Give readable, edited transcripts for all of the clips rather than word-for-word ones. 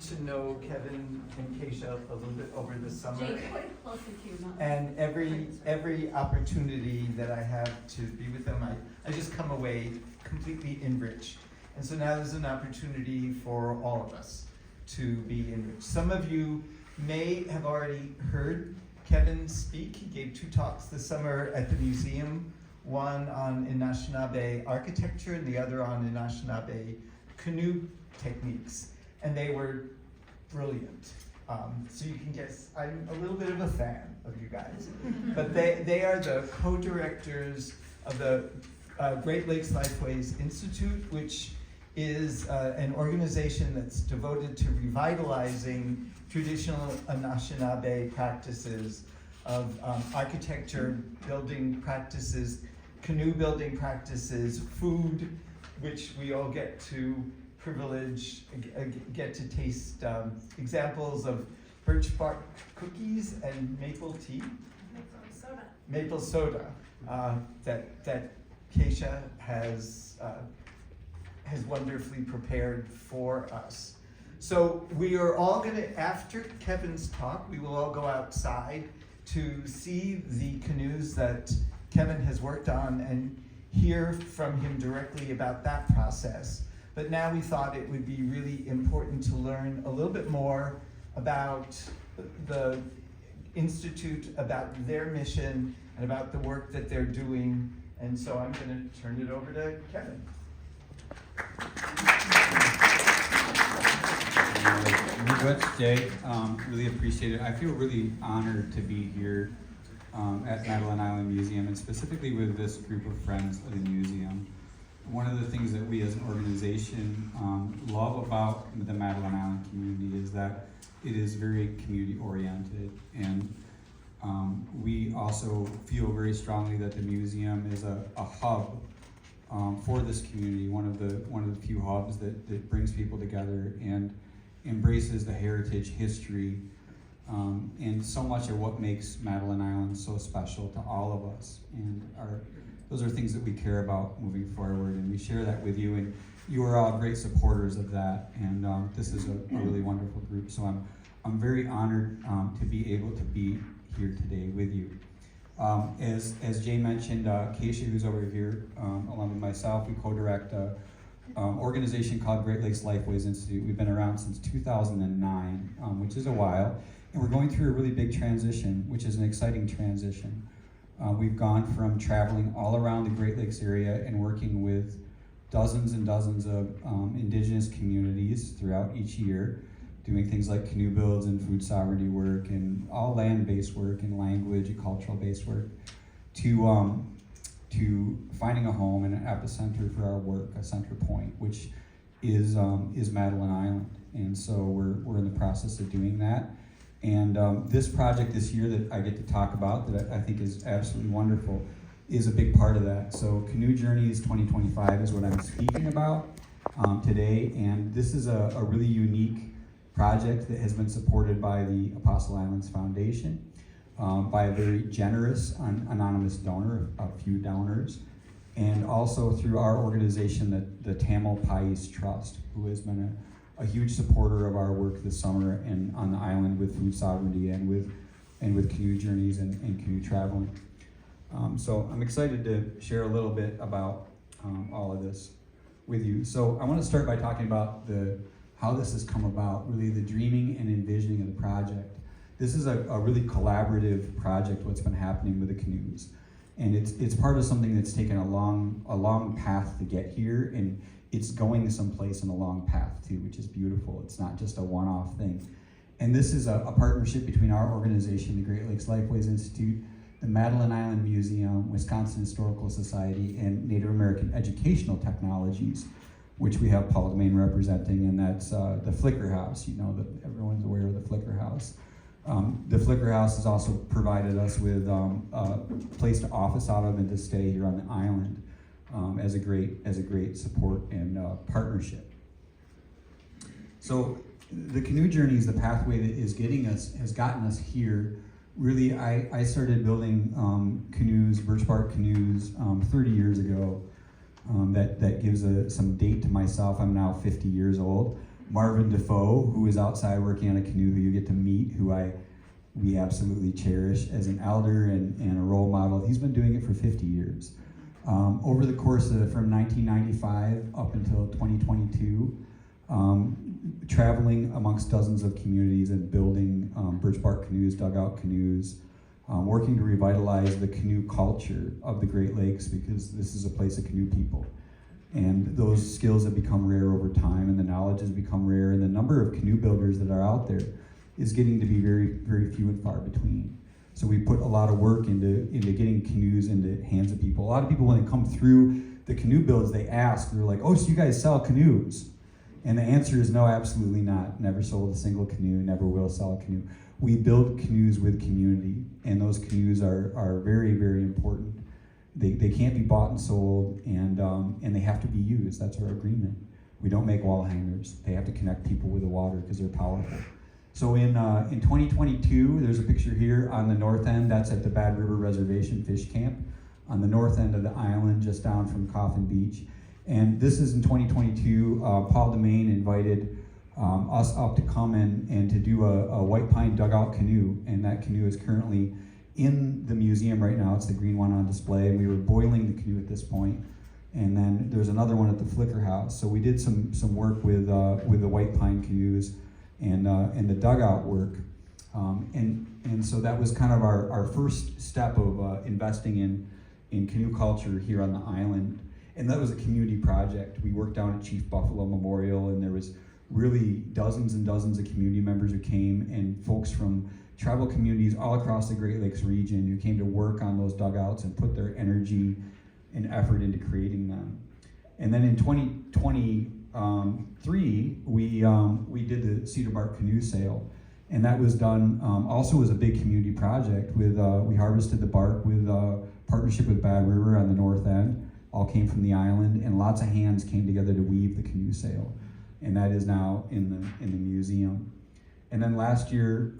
to know Kevin and Keisha a little bit over the summer. Jake, quite closer to you, not And every opportunity that I have to be with them, I just come away completely enriched. And so now there's an opportunity for all of us to be enriched. Some of you may have already heard Kevin speak. He gave 2 talks this summer at the museum, one on Anishinaabe architecture and the other on Anishinaabe canoe techniques. And they were brilliant. So you can guess, I'm a little bit of a fan of you guys. But they are the co-directors of the Great Lakes Lifeways Institute, which is an organization that's devoted to revitalizing traditional Anishinaabe practices of architecture, building practices, canoe building practices, food, which we all get to privilege, get to taste examples of birchbark cookies and maple tea. Maple soda that Keisha has wonderfully prepared for us. So we are all gonna, after Kevin's talk, we will all go outside to see the canoes that Kevin has worked on and hear from him directly about that process. But now we thought it would be really important to learn a little bit more about the Institute, about their mission, and about the work that they're doing. And so I'm gonna turn it over to Kevin. Very good, Jay. Really appreciate it. I feel really honored to be here at Madeline Island Museum, and specifically with this group of friends of the museum. One of the things that we as an organization love about the Madeline Island community is that it is very community oriented, and we also feel very strongly that the museum is a hub for this community, one of the few hubs that brings people together and embraces the heritage, history, and so much of what makes Madeline Island so special to all of us. And those are things that we care about moving forward, and we share that with you, and you are all great supporters of that, and this is a really wonderful group. So I'm very honored to be able to be here today with you. As Jay mentioned, Keisha, who's over here, along with myself, we co-direct an organization called Great Lakes Lifeways Institute. We've been around since 2009, which is a while, and we're going through a really big transition, which is an exciting transition. We've gone from traveling all around the Great Lakes area and working with dozens and dozens of indigenous communities throughout each year, doing things like canoe builds and food sovereignty work and all land-based work and language and cultural-based work, to finding a home and an epicenter for our work, a center point, which is Madeline Island. And so we're in the process of doing that. And this project this year that I get to talk about, that I think is absolutely wonderful, is a big part of that. So Canoe Journeys 2025 is what I'm speaking about today. And this is a really unique project that has been supported by the Apostle Islands Foundation, by a very generous anonymous donor, a few donors, and also through our organization, the Tamil Pais Trust, who has been a huge supporter of our work this summer and on the island with food sovereignty and with canoe journeys and canoe traveling. So I'm excited to share a little bit about all of this with you. So I want to start by talking about how this has come about, really the dreaming and envisioning of the project. This is a really collaborative project, what's been happening with the canoes. And it's part of something that's taken a long path to get here, and it's going someplace in a long path too, which is beautiful. It's not just a one-off thing. And this is a partnership between our organization, the Great Lakes Lifeways Institute, the Madeline Island Museum, Wisconsin Historical Society, and Native American Educational Technologies, which we have Paul Domain representing, and that's the Flicker House. You know, that everyone's aware of the Flicker House. The Flicker House has also provided us with a place to office out of and to stay here on the island as a great support and partnership. So the canoe journeys, the pathway that has gotten us here. Really, I started building canoes, birchbark canoes, 30 years ago. That gives some date to myself. I'm now 50 years old. Marvin Defoe, who is outside working on a canoe, who you get to meet, we absolutely cherish as an elder and a role model. He's been doing it for 50 years. Over the course of from 1995 up until 2022, traveling amongst dozens of communities and building birchbark canoes, dugout canoes, working to revitalize the canoe culture of the Great Lakes, because this is a place of canoe people. And those skills have become rare over time, and the knowledge has become rare, and the number of canoe builders that are out there is getting to be very, very few and far between. So we put a lot of work into getting canoes into hands of people. A lot of people, when they come through the canoe builds, they ask, they're like, oh, so you guys sell canoes? And the answer is no, absolutely not. Never sold a single canoe, never will sell a canoe. We build canoes with community, and those canoes are very, very important. They can't be bought and sold, and they have to be used. That's our agreement. We don't make wall hangers. They have to connect people with the water because they're powerful. So in 2022, there's a picture here on the north end. That's at the Bad River Reservation Fish Camp on the north end of the island, just down from Coffin Beach. And this is in 2022. Paul DeMaine invited us up to come and to do a white pine dugout canoe, and that canoe is currently in the museum right now. It's the green one on display, and we were boiling the canoe at this point. And then there's another one at the Flicker House. So we did some work with the white pine canoes and the dugout work. And so that was kind of our first step of investing in canoe culture here on the island. And that was a community project. We worked down at Chief Buffalo Memorial, and there was really dozens and dozens of community members who came, and folks from tribal communities all across the Great Lakes region who came to work on those dugouts and put their energy and effort into creating them. And then in 2023, we did the Cedar Bark Canoe Sale, and that was done also as a big community project. With we harvested the bark with partnership with Bad River on the north end. All came from the island, and lots of hands came together to weave the canoe sail, and that is now in the museum. And then last year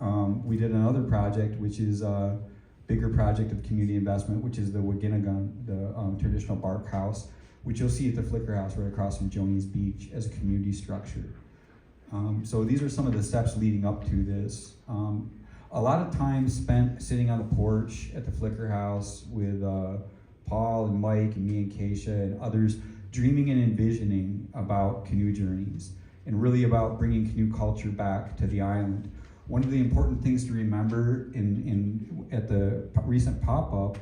we did another project, which is a bigger project of community investment, which is the Wiginagun, the traditional bark house, which you'll see at the Flicker House right across from Joni's Beach as a community structure. So these are some of the steps leading up to this. A lot of time spent sitting on the porch at the Flicker House with Paul and Mike and me and Keisha and others, dreaming and envisioning about canoe journeys and really about bringing canoe culture back to the island. One of the important things to remember at the recent pop-up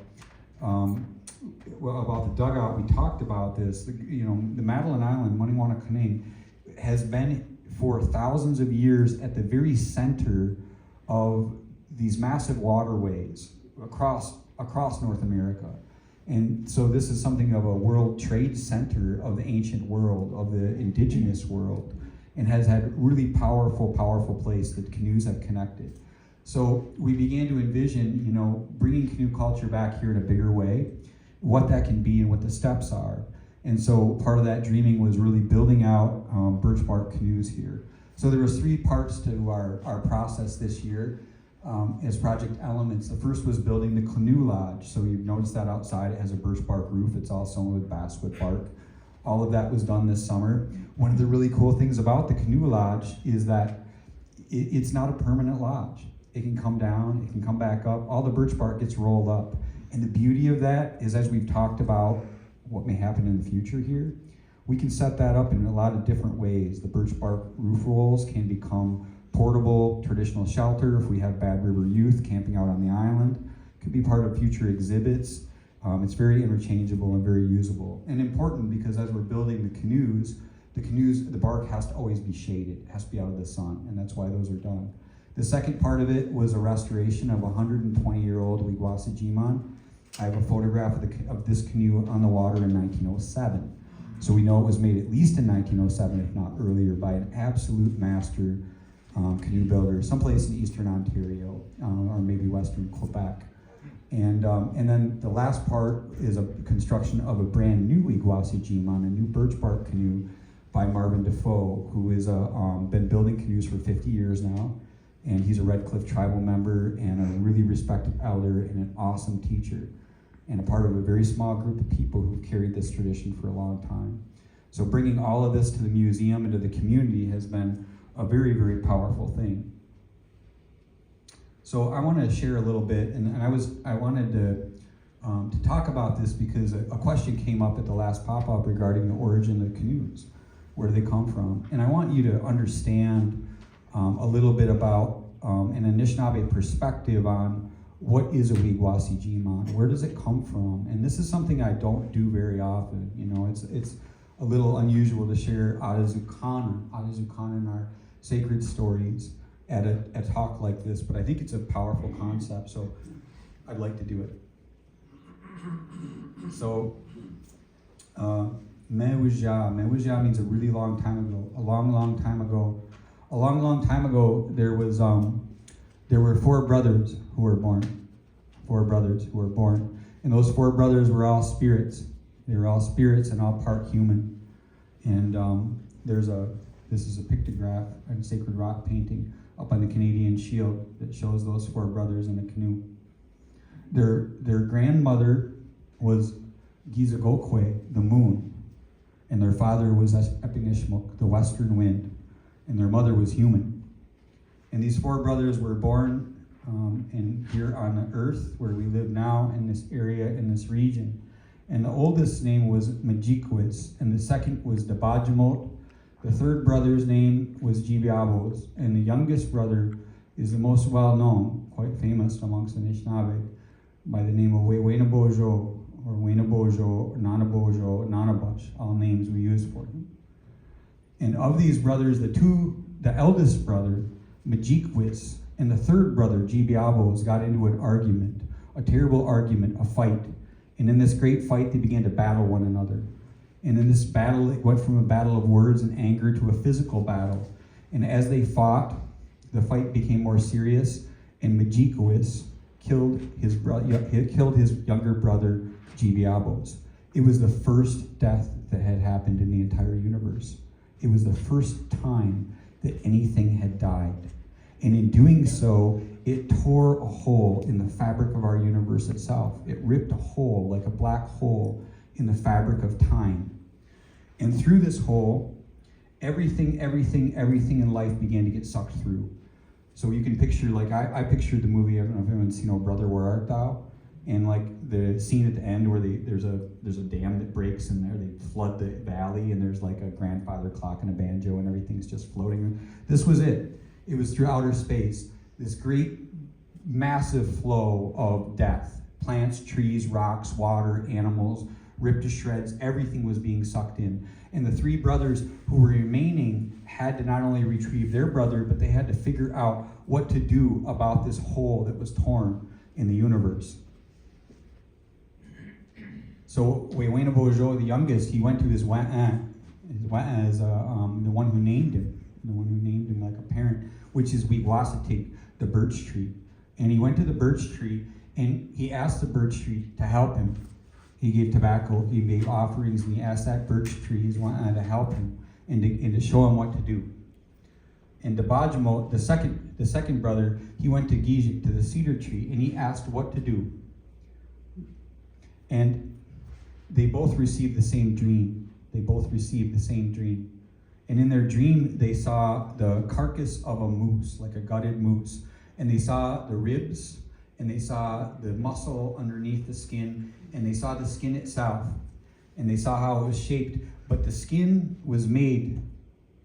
about the dugout, we talked about this. The Madeline Island, Moniwanakaneng, has been for thousands of years at the very center of these massive waterways across North America. And so this is something of a world trade center of the ancient world, of the indigenous world, and has had really powerful place that canoes have connected. So we began to envision, bringing canoe culture back here in a bigger way, what that can be and what the steps are. And so part of that dreaming was really building out birchbark canoes here. So there was 3 parts to our process this year as project elements. The first was building the canoe lodge. So you've noticed that outside it has a birchbark roof. It's all sewn with basswood bark. All of that was done this summer. One of the really cool things about the canoe lodge is that it's not a permanent lodge. It can come down, it can come back up. All the birch bark gets rolled up. And the beauty of that is, as we've talked about what may happen in the future here, we can set that up in a lot of different ways. The birch bark roof rolls can become portable traditional shelter if we have Bad River youth camping out on the island. It could be part of future exhibits. It's very interchangeable and very usable. And important because as we're building the canoes, the bark has to always be shaded. It has to be out of the sun, and that's why those are done. The second part of it was a restoration of a 120-year-old Wigwasi-Jiman. I have a photograph of this canoe on the water in 1907. So we know it was made at least in 1907, if not earlier, by an absolute master canoe builder, someplace in eastern Ontario, or maybe western Quebec. And then the last part is a construction of a brand new Wigwasi-Jiman, a new birch bark canoe by Marvin Defoe, who has been building canoes for 50 years now. And he's a Red Cliff tribal member and a really respected elder and an awesome teacher and a part of a very small group of people who've carried this tradition for a long time. So bringing all of this to the museum and to the community has been a very, very powerful thing. So I want to share a little bit, and I wanted to talk about this because a question came up at the last pop-up regarding the origin of canoes. Where do they come from? And I want you to understand a little bit about an Anishinaabe perspective on what is a Wigwasi-Jiman? Where does it come from? And this is something I don't do very often. You know, it's a little unusual to share Adazukana in our sacred stories at a talk like this, but I think it's a powerful concept, so I'd like to do it. So, Mewuja means a really long time ago. A long time ago, there were four brothers who were born. And those four brothers were all spirits. They were all spirits and all part human. And this is a pictograph and a sacred rock painting up on the Canadian Shield that shows those four brothers in a canoe. Their grandmother was Gizagokwe, the moon, and their father was Epinishmuk, the western wind, and their mother was human. And these four brothers were born here on the earth where we live now, in this area, in this region. And the oldest name was Majikwis, and the second was Dabajamot. The third brother's name was Jibiabos, and the youngest brother is the most well-known, quite famous amongst the Anishinaabe, by the name of Wewanabojo, or Wenabojo, Nanabojo, Nanabush, all names we use for him. And of these brothers, the eldest brother, Majikwis, and the third brother, Jibiabos, got into an argument, a terrible argument, a fight. And in this great fight, they began to battle one another. And in this battle, it went from a battle of words and anger to a physical battle. And as they fought, the fight became more serious, and Majikwis killed his younger brother, Jibiabos. It was the first death that had happened in the entire universe. It was the first time that anything had died. And in doing so, it tore a hole in the fabric of our universe itself. It ripped a hole, like a black hole, in the fabric of time. And through this hole, everything in life began to get sucked through. So you can picture, like I pictured the movie, I don't know if anyone's seen Oh Brother, Where Art Thou? And like the scene at the end where there's a dam that breaks in there, they flood the valley, and there's like a grandfather clock and a banjo and everything's just floating. This was it. It was through outer space, this great massive flow of death. Plants, trees, rocks, water, animals, ripped to shreds, everything was being sucked in. And the three brothers who were remaining had to not only retrieve their brother, but they had to figure out what to do about this hole that was torn in the universe. So Wewanabojo, the youngest, he went to his wa'an. His wa'an is the one who named him like a parent, which is Wigwasitik, the birch tree. And he went to the birch tree, and he asked the birch tree to help him. He gave tobacco, he gave offerings, and he asked that birch tree to help him and to show him what to do. And Dabajamo, the second brother, he went to Gijik, to the cedar tree, and he asked what to do. And they both received the same dream. And in their dream, they saw the carcass of a moose, like a gutted moose. And they saw the ribs, and they saw the muscle underneath the skin, and they saw the skin itself. And they saw how it was shaped. But the skin was made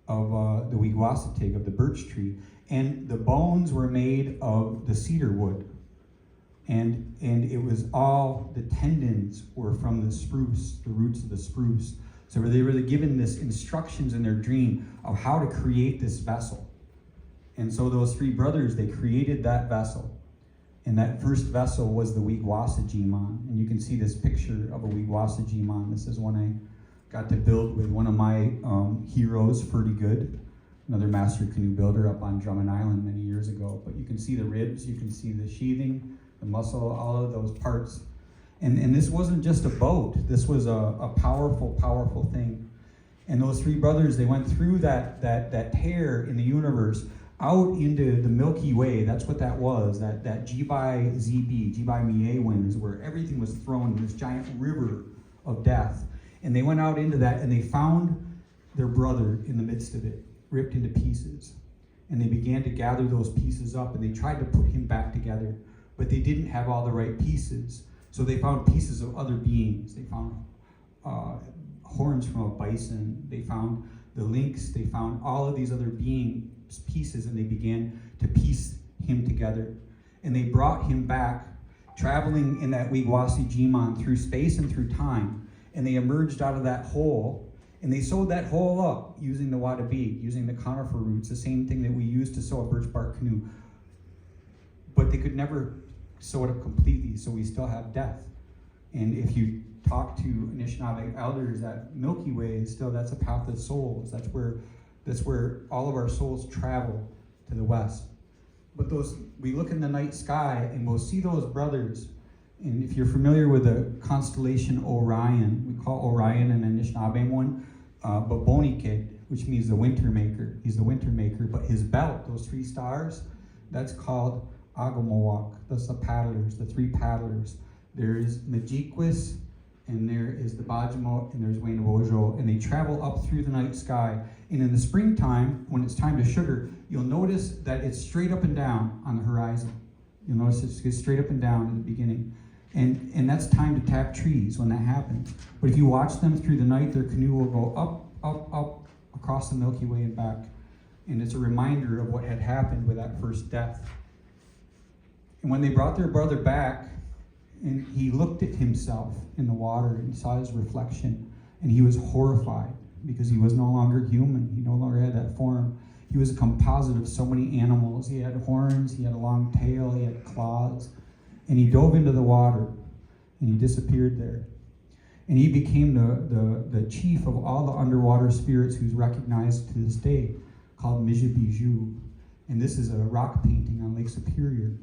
of the Wigwasitik, of the birch tree. And the bones were made of the cedar wood. And it was all, the tendons were from the spruce, the roots of the spruce. So they were given this instructions in their dream of how to create this vessel. And so those three brothers, they created that vessel. And that first vessel was the Wigwasi-Jiman. And you can see this picture of a Wigwasi-Jiman. This is one I got to build with one of my heroes, Ferdy Good, another master canoe builder up on Drummond Island many years ago. But you can see the ribs, you can see the sheathing, the muscle, all of those parts. And this wasn't just a boat. This was a powerful, powerful thing. And those three brothers, they went through that tear in the universe out into the Milky Way. That's what that was, that Jibai ZB, Jibai Mie winds, where everything was thrown in this giant river of death. And they went out into that and they found their brother in the midst of it, ripped into pieces. And they began to gather those pieces up and they tried to put him back together, but they didn't have all the right pieces. So they found pieces of other beings. They found horns from a bison. They found the lynx. They found all of these other pieces, and they began to piece him together. And they brought him back, traveling in that Wigwasi Jimon through space and through time. And they emerged out of that hole, and they sewed that hole up using the wadabi, using the conifer roots, the same thing that we use to sew a birch bark canoe. But they could never sew it up completely, so we still have death. And if you talk to Anishinaabe elders, that Milky Way is still, that's a path of souls. That's where all of our souls travel to the west. But we look in the night sky and we'll see those brothers. And if you're familiar with the constellation Orion, we call Orion an Anishinaabe one, but Bonikid, which means the winter maker. He's the winter maker, but his belt, those 3 stars, that's called Agumawak. That's the paddlers, the 3 paddlers. There's Majikwis, and there is the Bajimo, and there's Wainawojo, and they travel up through the night sky. And in the springtime, when it's time to sugar, you'll notice that it's straight up and down on the horizon. You'll notice it gets straight up and down in the beginning. And that's time to tap trees when that happens. But if you watch them through the night, their canoe will go up, up, up across the Milky Way and back. And it's a reminder of what had happened with that first death. And when they brought their brother back, and he looked at himself in the water and saw his reflection, and he was horrified because he was no longer human. He no longer had that form. He was a composite of so many animals. He had horns, he had a long tail, he had claws. And he dove into the water, and he disappeared there. And he became the chief of all the underwater spirits who's recognized to this day, called Mishabiju. And this is a rock painting on Lake Superior,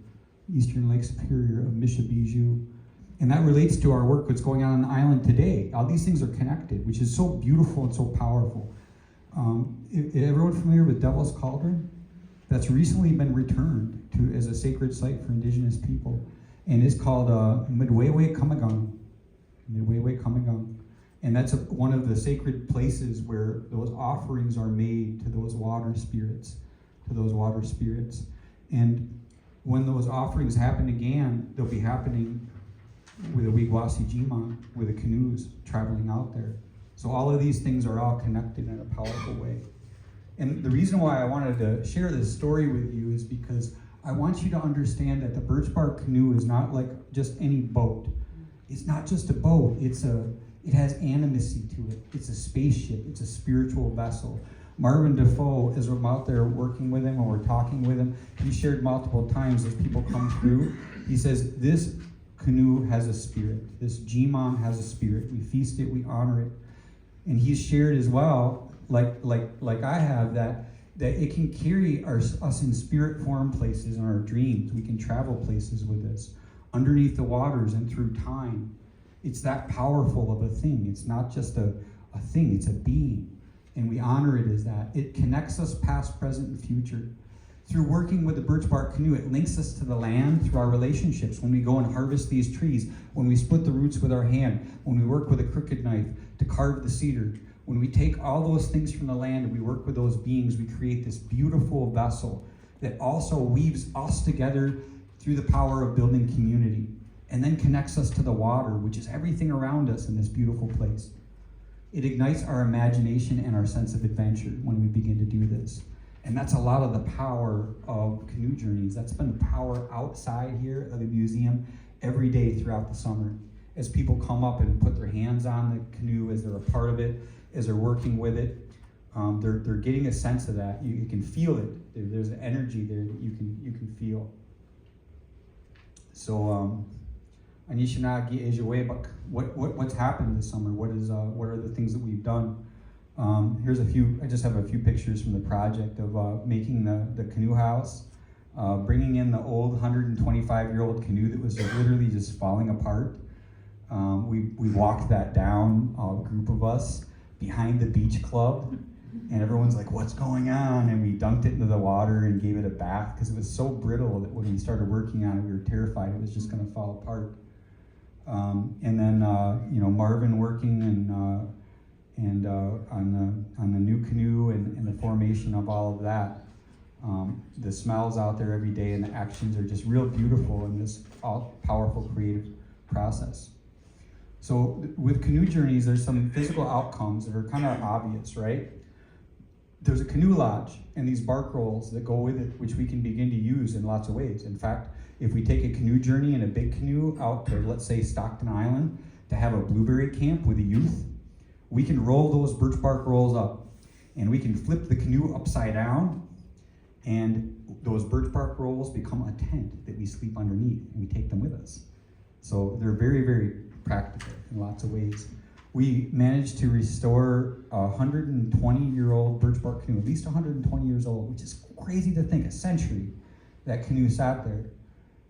eastern Lake Superior of Mishabiju. And that relates to our work, what's going on the island today. All these things are connected, which is so beautiful and so powerful. Is everyone familiar with Devil's Cauldron? That's recently been returned to as a sacred site for indigenous people. And it's called Midwewe Kamagang. Midwewe Kamagang. And that's one of the sacred places where those offerings are made to those water spirits, And when those offerings happen again, they'll be happening with a Wigwasi Jimon, with the canoes traveling out there. So all of these things are all connected in a powerful way. And the reason why I wanted to share this story with you is because I want you to understand that the birch bark canoe is not like just any boat. It's not just a boat, it has animacy to it. It's a spaceship, it's a spiritual vessel. Marvin Defoe, as I'm out there working with him and we're talking with him, he shared multiple times as people come through, he says, this canoe has a spirit. This Jimon has a spirit. We feast it, we honor it. And he's shared as well, like I have, that it can carry us in spirit form places in our dreams. We can travel places with this, underneath the waters and through time. It's that powerful of a thing. It's not just a thing, it's a being. And we honor it as that. It connects us past, present, and future. Through working with the birch bark canoe, it links us to the land through our relationships. When we go and harvest these trees, when we split the roots with our hand, when we work with a crooked knife to carve the cedar, when we take all those things from the land and we work with those beings, we create this beautiful vessel that also weaves us together through the power of building community, and then connects us to the water, which is everything around us in this beautiful place. It ignites our imagination and our sense of adventure when we begin to do this. And that's a lot of the power of canoe journeys. That's been the power outside here of the museum every day throughout the summer. As people come up and put their hands on the canoe, as they're a part of it, as they're working with it, they're getting a sense of that. You can feel it. There's an energy there that you can feel. So, Anishinaabe Ejewebak, what's happened this summer? What are the things that we've done? Here's a few. I just have a few pictures from the project of making the canoe house, bringing in the old 125-year-old canoe that was literally just falling apart. We walked that down, a group of us, behind the beach club, and everyone's like, what's going on? And we dunked it into the water and gave it a bath because it was so brittle that when we started working on it, we were terrified it was just going to fall apart. And then, Marvin working on the new canoe and the formation of all of that. The smells out there every day and the actions are just real beautiful in this powerful creative process. So with canoe journeys, there's some physical outcomes that are kind of obvious, right? There's a canoe lodge and these bark rolls that go with it, which we can begin to use in lots of ways. In fact, if we take a canoe journey in a big canoe out to, let's say, Stockton Island to have a blueberry camp with the youth, we can roll those birch bark rolls up and we can flip the canoe upside down, and those birch bark rolls become a tent that we sleep underneath and we take them with us. So they're very, very practical in lots of ways. We managed to restore a 120-year-old birch bark canoe, at least 120 years old, which is crazy to think, a century that canoe sat there.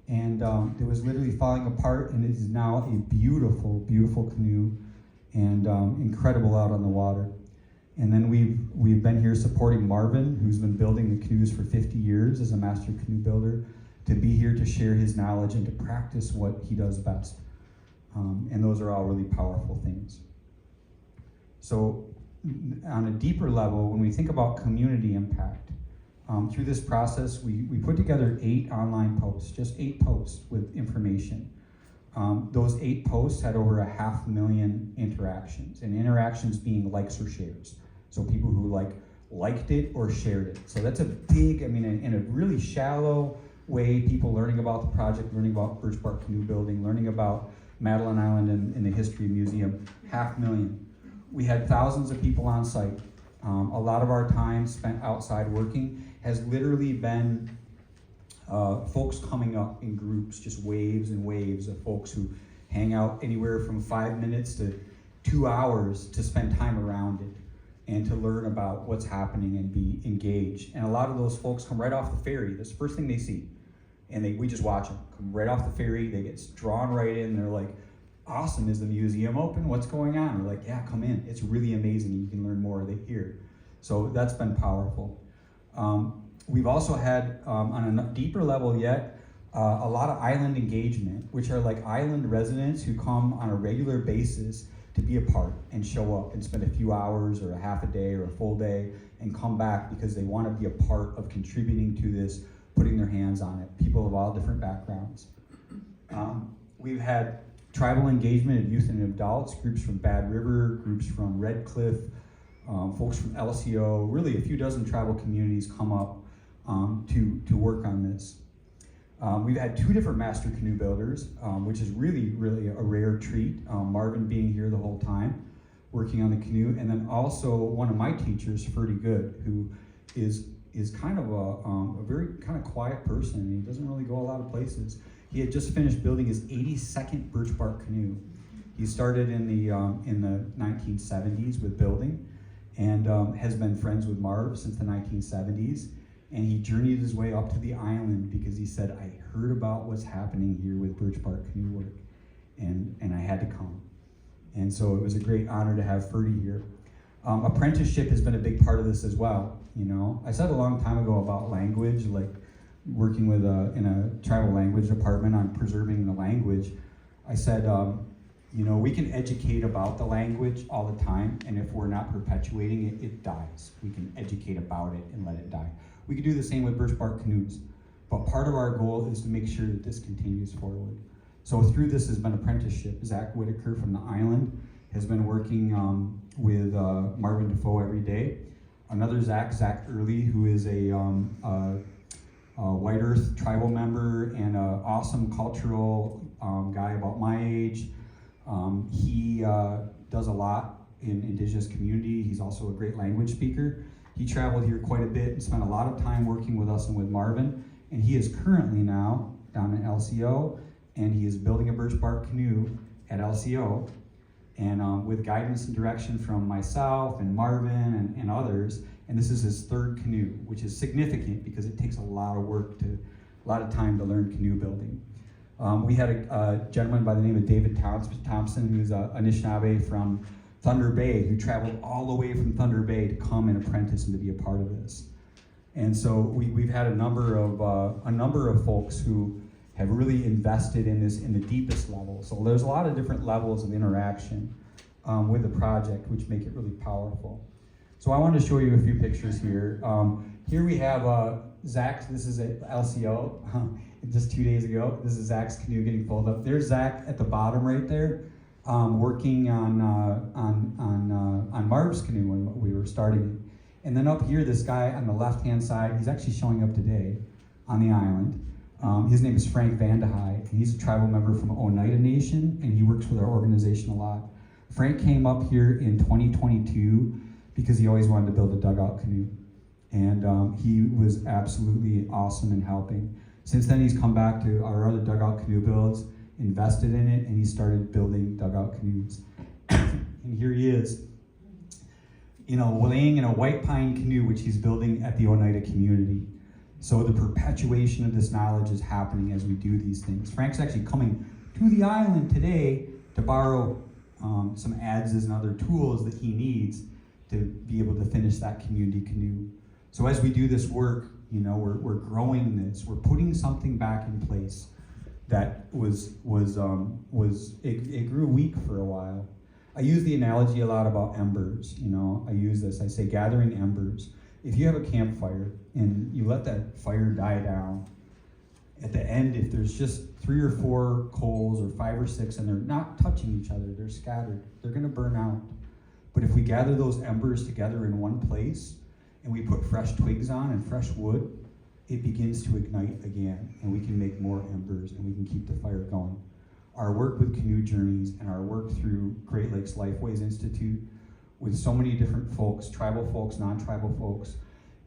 And it was literally falling apart, and it is now a beautiful, beautiful canoe and incredible out on the water. And then we've been here supporting Marvin, who's been building the canoes for 50 years as a master canoe builder, to be here to share his knowledge and to practice what he does best. And those are all really powerful things. So on a deeper level, when we think about community impact, through this process, we put together 8 online posts, just 8 posts with information. Those 8 posts had over 500,000 interactions, and interactions being likes or shares. So people who liked it or shared it. So that's a big, in a really shallow way, people learning about the project, learning about birch bark canoe building, learning about Madeline Island and the History Museum, 500,000. We had thousands of people on site. A lot of our time spent outside working has literally been folks coming up in groups, just waves and waves of folks who hang out anywhere from 5 minutes to 2 hours to spend time around it and to learn about what's happening and be engaged. And a lot of those folks come right off the ferry. That's the first thing they see. And we just watch them come right off the ferry. They get drawn right in. They're like, awesome, is the museum open? What's going on? We're like, yeah, come in. It's really amazing. You can learn more here. So that's been powerful. We've also had, on a deeper level yet, a lot of island engagement, which are like island residents who come on a regular basis to be a part and show up and spend a few hours or a half a day or a full day and come back because they want to be a part of contributing to this, putting their hands on it, people of all different backgrounds. We've had tribal engagement of youth and adults, groups from Bad River, groups from Red Cliff, folks from LCO, really a few dozen tribal communities come up to work on this. We've had 2 different master canoe builders, which is really, really a rare treat. Marvin being here the whole time, working on the canoe, and then also one of my teachers, Ferdy Good, who is kind of a very kind of quiet person, and he doesn't really go a lot of places. He had just finished building his 82nd birch bark canoe. He started in the 1970s with building, and has been friends with Marv since the 1970s. And he journeyed his way up to the island because he said, I heard about what's happening here with birch bark canoe work, and I had to come. And so it was a great honor to have Ferdy here. Apprenticeship has been a big part of this as well. I said a long time ago about language, like working with in a tribal language department on preserving the language. I said, we can educate about the language all the time, and if we're not perpetuating it, it dies. We can educate about it and let it die. We could do the same with birch bark canoes, but part of our goal is to make sure that this continues forward. So through this has been apprenticeship. Zach Whitaker from the island has been working with Marvin Defoe every day. Another Zach Early, who is a White Earth tribal member and an awesome cultural guy about my age. He does a lot in indigenous community. He's also a great language speaker. He traveled here quite a bit and spent a lot of time working with us and with Marvin. And he is currently now down in LCO, and he is building a birch bark canoe at LCO. And with guidance and direction from myself and Marvin and others. And this is his 3rd canoe, which is significant because it takes a lot of time to learn canoe building. We had a gentleman by the name of David Thompson, who's a Anishinaabe from Thunder Bay, who traveled all the way from Thunder Bay to come and apprentice and to be a part of this. And so we've had a number of folks who have really invested in this in the deepest level. So there's a lot of different levels of interaction with the project, which make it really powerful. So I wanted to show you a few pictures here. Here we have Zach, this is at LCO, just 2 days ago. This is Zach's canoe getting pulled up. There's Zach at the bottom right there, working on Marv's canoe when we were starting. And then up here, this guy on the left-hand side, he's actually showing up today on the island. His name is Frank Vandehei, and he's a tribal member from Oneida Nation, and he works with our organization a lot. Frank came up here in 2022 because he always wanted to build a dugout canoe. And he was absolutely awesome in helping. Since then, he's come back to our other dugout canoe builds, invested in it, and he started building dugout canoes. And here he is, laying in a white pine canoe, which he's building at the Oneida community. So the perpetuation of this knowledge is happening as we do these things. Frank's actually coming to the island today to borrow some adzes and other tools that he needs to be able to finish that community canoe. So as we do this work, we're growing this. We're putting something back in place that it grew weak for a while. I use the analogy a lot about embers. I use this. I say gathering embers. If you have a campfire and you let that fire die down, at the end, if there's just 3 or 4 coals or 5 or 6 and they're not touching each other, they're scattered, they're gonna burn out. But if we gather those embers together in one place and we put fresh twigs on and fresh wood, it begins to ignite again, and we can make more embers and we can keep the fire going. Our work with canoe journeys and our work through Great Lakes Lifeways Institute with so many different folks, tribal folks, non-tribal folks,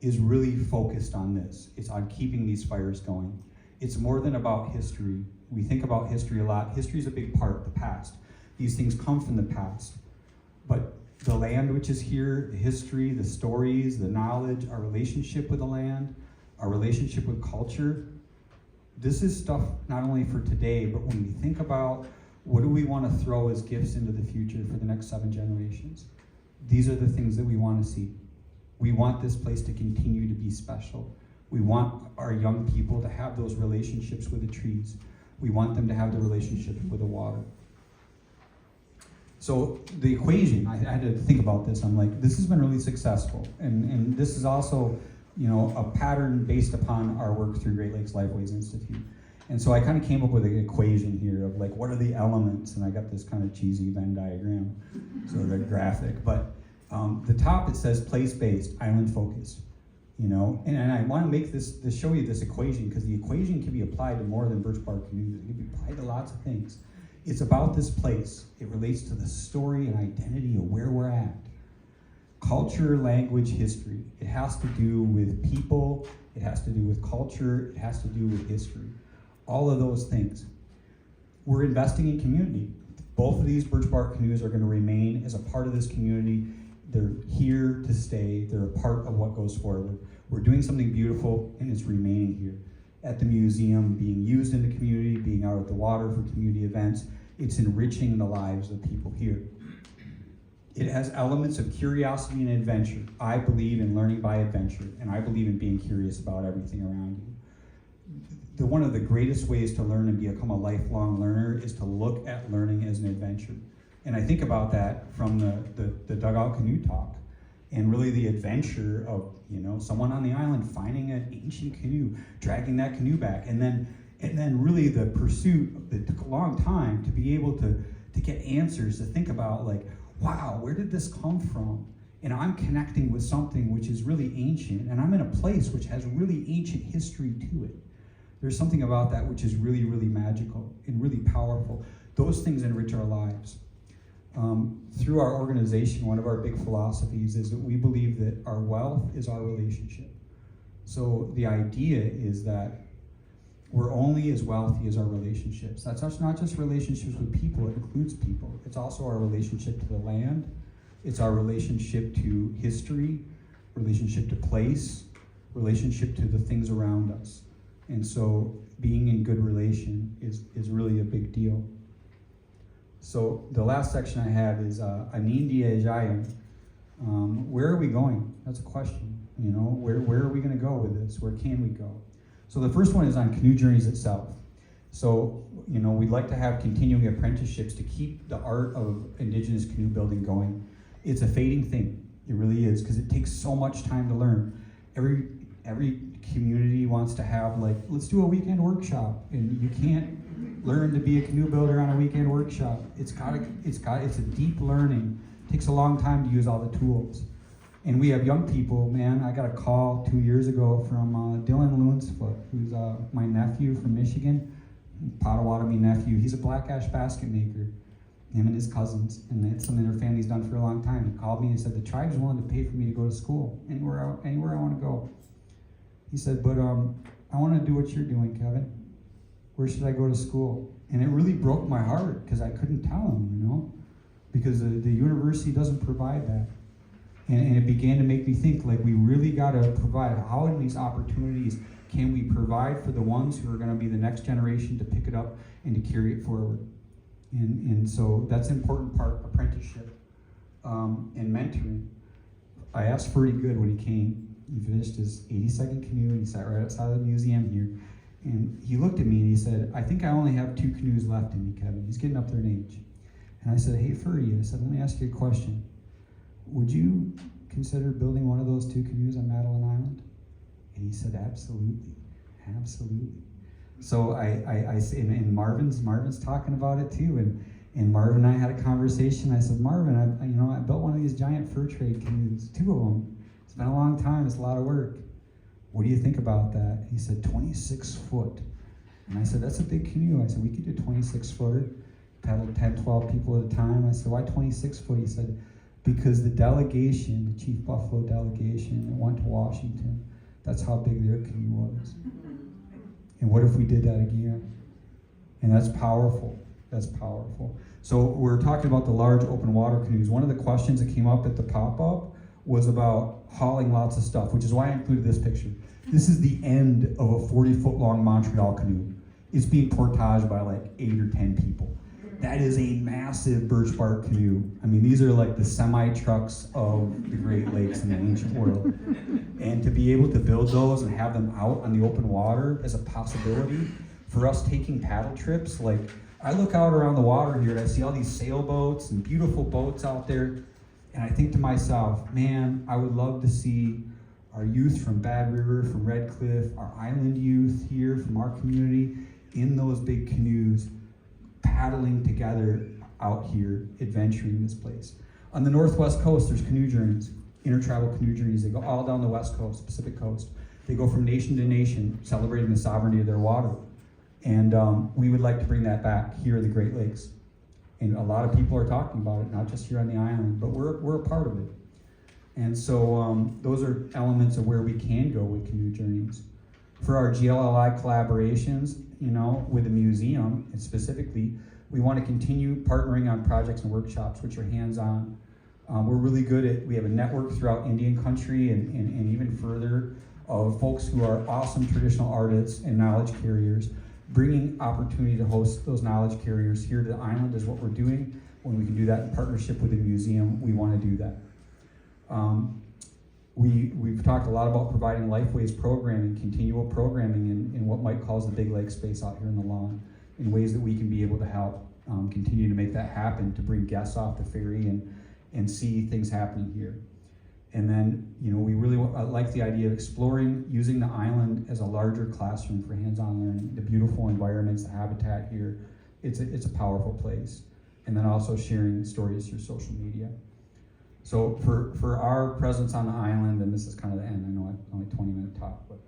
is really focused on this. It's on keeping these fires going. It's more than about history. We think about history a lot. History is a big part of the past. These things come from the past. But the land which is here, the history, the stories, the knowledge, our relationship with the land, our relationship with culture, this is stuff not only for today, but when we think about what do we want to throw as gifts into the future for the next 7 generations, these are the things that we want to see. We want this place to continue to be special. We want our young people to have those relationships with the trees. We want them to have the relationships with the water. So the equation, I had to think about this. I'm like, this has been really successful. And this is also, a pattern based upon our work through Great Lakes Lifeways Institute. And so I kind of came up with an equation here of like, what are the elements? And I got this kind of cheesy Venn diagram, sort of graphic. But the top, it says place-based, island-focused. And I want to make this show you this equation, because the equation can be applied to more than birchbark canoes. It can be applied to lots of things. It's about this place. It relates to the story and identity of where we're at. Culture, language, history. It has to do with people. It has to do with culture. It has to do with history. All of those things. We're investing in community. Both of these birchbark canoes are going to remain as a part of this community. They're here to stay. They're a part of what goes forward. We're doing something beautiful, and it's remaining here. At the museum, being used in the community, being out at the water for community events, it's enriching the lives of people here. It has elements of curiosity and adventure. I believe in learning by adventure, and I believe in being curious about everything around you. One of the greatest ways to learn and become a lifelong learner is to look at learning as an adventure. And I think about that from the dugout canoe talk, and really the adventure of someone on the island finding an ancient canoe, dragging that canoe back, and then really the pursuit that took a long time to be able to get answers, to think about like, wow, where did this come from? And I'm connecting with something which is really ancient, and I'm in a place which has really ancient history to it. There's something about that which is really, really magical and really powerful. Those things enrich our lives. Through our organization, one of our big philosophies is that we believe that our wealth is our relationship. So the idea is that we're only as wealthy as our relationships. That's not just relationships with people, it includes people. It's also our relationship to the land. It's our relationship to history, relationship to place, relationship to the things around us. And so being in good relation is really a big deal. So the last section I have is Anindia Jayan. Where are we going? That's a question. Where are we going to go with this? Where can we go? So the first one is on canoe journeys itself. So, you know, we'd like to have continuing apprenticeships to keep the art of Indigenous canoe building going. It's a fading thing, it really is, because it takes so much time to learn. Every community wants to have, like, let's do a weekend workshop, and you can't learn to be a canoe builder on a weekend workshop. It's a deep learning. It takes a long time to use all the tools. And we have young people, man. I got a call 2 years ago from Dylan Loonsfoot, who's my nephew from Michigan, Potawatomi nephew. He's a black ash basket maker, him and his cousins, and it's something their family's done for a long time. He called me and said, the tribe's willing to pay for me to go to school, anywhere I want to go. He said, but I want to do what you're doing, Kevin. Where should I go to school? And it really broke my heart, because I couldn't tell him, you know, because the university doesn't provide that. And it began to make me think, like, we really got to provide, how in these opportunities can we provide for the ones who are going to be the next generation to pick it up and to carry it forward? And so that's an important part, apprenticeship and mentoring. I asked Ferdy Good when he came. He finished his 82nd canoe, and he sat right outside of the museum here. And he looked at me and he said, I think I only have 2 canoes left in me, Kevin. He's getting up there in age. And I said, hey, Ferdy, I said, let me ask you a question. Would you consider building one of those 2 canoes on Madeline Island? And he said, absolutely, absolutely. So and Marvin's talking about it too, and Marvin and I had a conversation. I said, Marvin, I built one of these giant fur trade canoes, 2 of them. It's been a long time, it's a lot of work. What do you think about that? He said, 26 foot. And I said, that's a big canoe. I said, we could do 26 footer, paddle 10, 12 people at a time. I said, why 26 foot? He said, because the delegation, the Chief Buffalo delegation that went to Washington, that's how big their canoe was. And what if we did that again? And that's powerful. That's powerful. So we're talking about the large open water canoes. One of the questions that came up at the pop-up was about hauling lots of stuff, which is why I included this picture. This is the end of a 40-foot long Montreal canoe. It's being portaged by like 8 or 10 people. That is a massive birchbark canoe. I mean, these are like the semi-trucks of the Great Lakes in the ancient world. And to be able to build those and have them out on the open water as a possibility for us taking paddle trips, like I look out around the water here and I see all these sailboats and beautiful boats out there, and I think to myself, man, I would love to see our youth from Bad River, from Red Cliff, our island youth here from our community in those big canoes, paddling together out here, adventuring this place. On the Northwest Coast, there's canoe journeys, intertribal canoe journeys. They go all down the West Coast, Pacific Coast. They go from nation to nation, celebrating the sovereignty of their water. And we would like to bring that back here in the Great Lakes. And a lot of people are talking about it, not just here on the island, but we're a part of it. And so those are elements of where we can go with canoe journeys. For our GLLI collaborations, you know, with the museum, and specifically, we want to continue partnering on projects and workshops which are hands-on. We're really good at, we have a network throughout Indian country and even further of folks who are awesome traditional artists and knowledge carriers. Bringing opportunity to host those knowledge carriers here to the island is what we're doing. When we can do that in partnership with the museum, we want to do that. We've talked a lot about providing Lifeways programming, continual programming in what Mike calls the big lake space out here in the lawn, in ways that we can be able to help continue to make that happen, to bring guests off the ferry and see things happening here. And then, you know, we really like the idea of exploring, using the island as a larger classroom for hands-on learning, the beautiful environments, the habitat here. It's a powerful place. And then also sharing stories through social media. So for our presence on the island, and this is kind of the end, I know it's only a 20-minute talk, but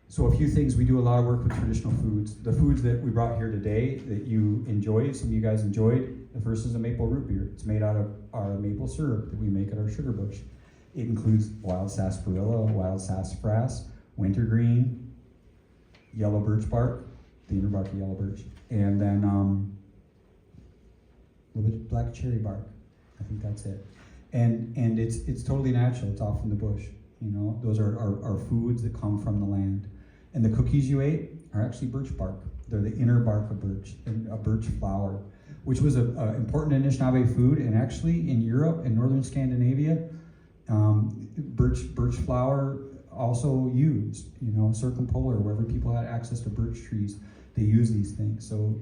so a few things. We do a lot of work with traditional foods. The foods that we brought here today that you enjoyed, some of you guys enjoyed, the first is a maple root beer. It's made out of our maple syrup that we make at our sugar bush. It includes wild sarsaparilla, wild sassafras, wintergreen, yellow birch bark, the inner bark of yellow birch, and then a little bit of black cherry bark. I think that's it. And it's totally natural. It's all from the bush. You know, those are our foods that come from the land. And the cookies you ate are actually birch bark. They're the inner bark of birch, and a birch flower, which was an important Anishinaabe food. And actually in Europe and northern Scandinavia, birch flower also used, you know, circumpolar, wherever people had access to birch trees, they use these things. So,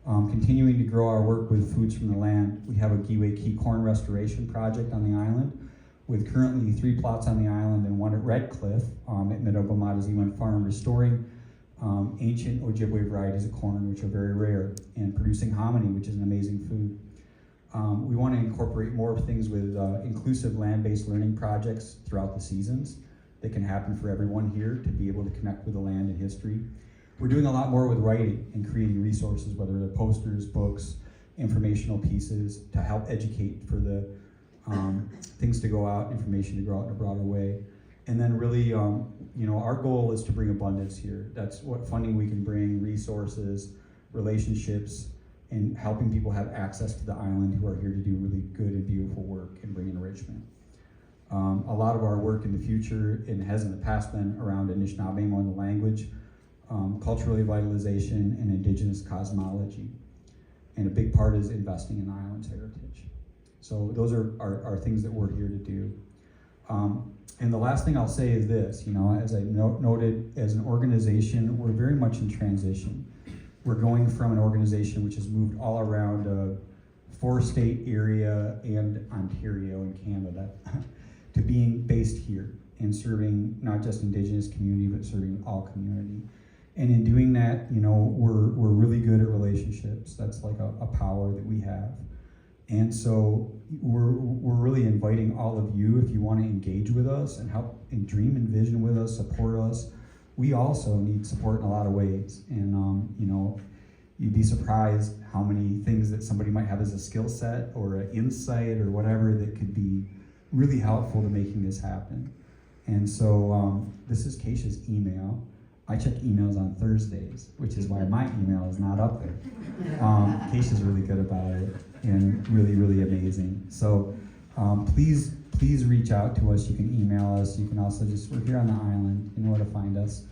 continuing to grow our work with foods from the land, we have a Giwe Key corn restoration project on the island, with currently 3 plots on the island and 1 at Red Cliff at Mid-Oglomataziwan Farm, restoring ancient Ojibwe varieties of corn, which are very rare, and producing hominy, which is an amazing food. We want to incorporate more things with inclusive land-based learning projects throughout the seasons that can happen for everyone here to be able to connect with the land and history. We're doing a lot more with writing and creating resources, whether they're posters, books, informational pieces to help educate for the things to go out, information to go out in a broader way. And then really, our goal is to bring abundance here. That's what funding we can bring, resources, relationships, and helping people have access to the island who are here to do really good and beautiful work and bring enrichment. A lot of our work in the future, and has in the past been around Anishinaabe and the language, cultural revitalization, and indigenous cosmology. And a big part is investing in the island's heritage. So those are things that we're here to do. And the last thing I'll say is this, as I noted, as an organization, we're very much in transition. We're going from an organization which has moved all around a 4-state area and Ontario in Canada to being based here and serving not just Indigenous community, but serving all community. And in doing that, we're really good at relationships. That's like a power that we have. And so we're really inviting all of you, if you want to engage with us and help and dream and vision with us, support us. We also need support in a lot of ways. And, you'd be surprised how many things that somebody might have as a skill set or an insight or whatever that could be really helpful to making this happen. And so this is Keisha's email. I check emails on Thursdays, which is why my email is not up there. Keisha's really good about it and really, really amazing. So please reach out to us. You can email us. You can also we're here on the island. You know where to find us.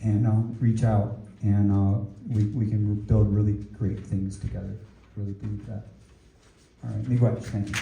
And reach out, and we can build really great things together. Really believe that. All right, Miigwech, thank you.